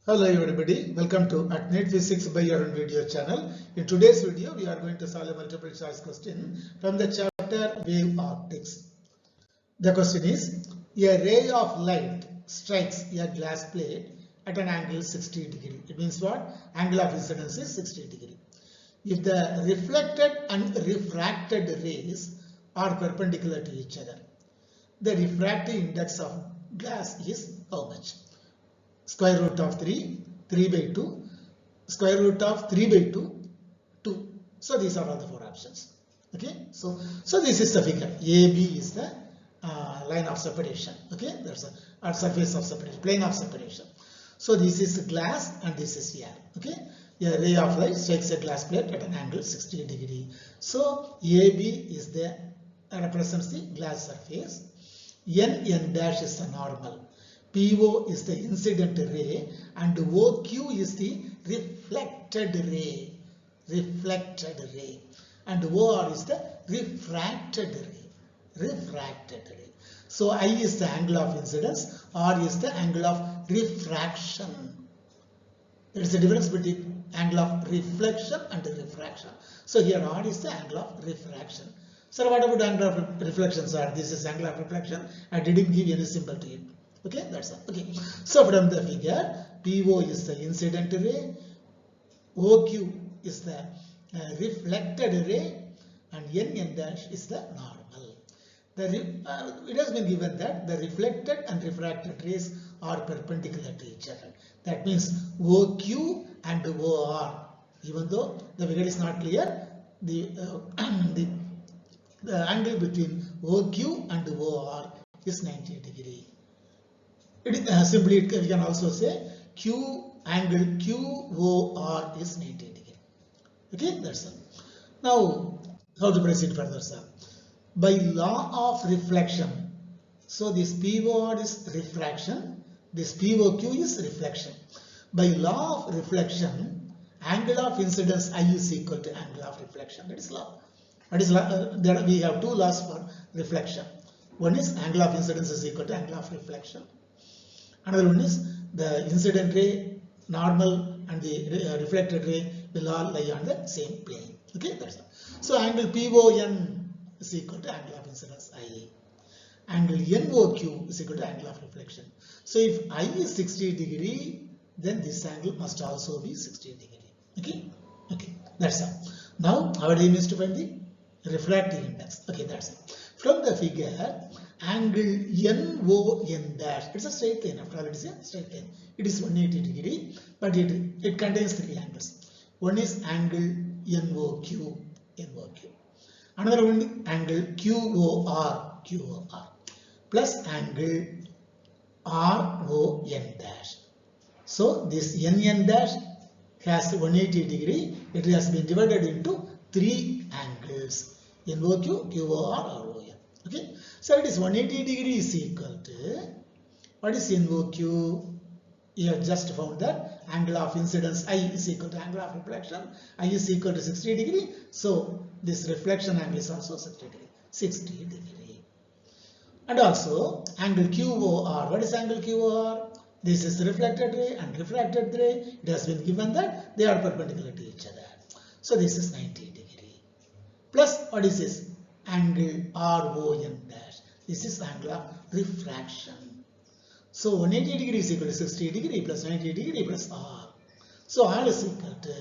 Hello everybody, welcome to AtNet Physics by Arun video channel. In today's video, we are going to solve a multiple choice question from the chapter Wave Optics. The question is, a ray of light strikes a glass plate at an angle 60 degree. It means what? Angle of incidence is 60 degree. If the reflected and refracted rays are perpendicular to each other, the refractive index of glass is how much? Square root of 3, 3 by 2, square root of 3 by 2, 2. So these are all the four options. Okay, so this is the figure. AB is the line of separation. Okay, there's a surface of separation, plane of separation. So this is glass and this is air. Okay, a ray of light strikes a glass plate at an angle 60 degree. So AB is the represents the glass surface. N dash is the normal. PO is the incident ray and OQ is the reflected ray, and OR is the refracted ray. So I is the angle of incidence, R is the angle of refraction. There is a difference between angle of reflection and refraction. So here R is the angle of refraction. So what about angle of reflection, sir? This is angle of reflection. I didn't give any symbol to it. Okay, that's all. Okay, so from the figure, PO is the incident ray, OQ is the reflected ray, and N dash is the normal. It has been given that the reflected and refracted rays are perpendicular to each other. That means OQ and OR. Even though the figure is not clear, the angle between OQ and OR is 90 degree. Simply we can also say Q angle QOR is 90 degree. Okay, that's all. Now, how to proceed further, sir? By law of reflection, so this POR is refraction, this POQ is reflection. By law of reflection, angle of incidence I is equal to angle of reflection. That is law. That is there we have two laws for reflection. One is angle of incidence is equal to angle of reflection. Another one is the incident ray, normal, and the reflected ray will all lie on the same plane. Okay, that's all. So angle PON is equal to angle of incidence IA. Angle NOQ is equal to angle of reflection. So if I is 60 degree, then this angle must also be 60 degree. Okay, that's all. Now our aim is to find the refractive index. Okay, that's it. From the figure, angle NON dash, it's a straight line. After all, it is a straight line. It is 180 degree, but it contains three angles. One is angle NOQ. Another one is angle QOR, plus angle RON dash. So this NN dash has 180 degree. It has been divided into three angles: NOQ, QOR, RON. Okay, so it is 180 degree is equal to, what is NOQ? You have just found that angle of incidence I is equal to angle of reflection. I is equal to 60 degree. So this reflection angle is also 60 degree. And also angle QOR. What is angle QOR? This is reflected ray and refracted ray. It has been given that they are perpendicular to each other. So this is 90 degree. Plus what is this? Angle RON dash. This is angle of refraction. So 180 degree is equal to 60 degree plus 90 degree plus R. So R is equal to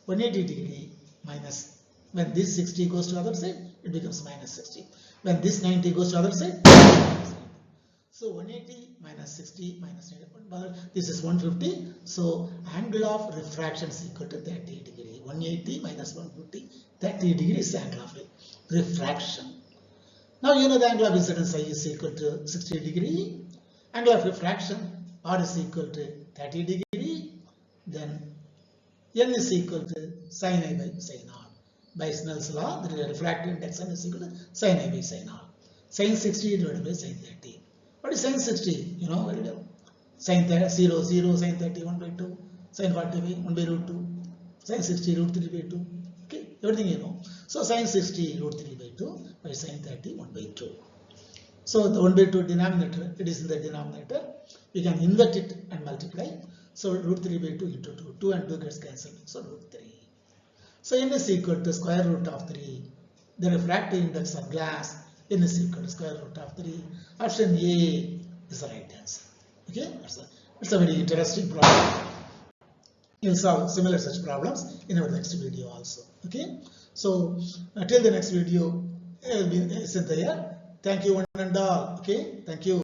180 degree minus, when this 60 goes to other side, it becomes minus 60. When this 90 goes to other side, so 180 minus 60 minus 90, this is 150. So angle of refraction is equal to 30 degree. 180 minus 150, 30 degree is the angle of refraction. Now you know the angle of incidence I is equal to 60 degree. Angle of refraction R is equal to 30 degree. Then N is equal to sin I by sin R. By Snell's law, the refractive index N is equal to sin I by sin R. Sin 60 divided by sin 30. What is sin 60? You know very well. Sin 0, 0, sin 30, 1 by 2, sin 40 by 1 by root 2, sin 60 root 3 by 2. Okay, everything you know. So sin 60 root 3 by 2 by sin 30 1 by 2. So the 1 by 2 denominator, it is in the denominator. We can invert it and multiply. So root 3 by 2 into 2. 2 and 2 gets cancelled. So root 3. So n is equal to square root of 3. The refractive index of glass, n is equal to square root of 3. Option A is the right answer. Okay, it's a very interesting problem. You'll solve similar such problems in our next video also. Okay, so till the next video, I will be Cynthia. Thank you one and all. Okay, thank you.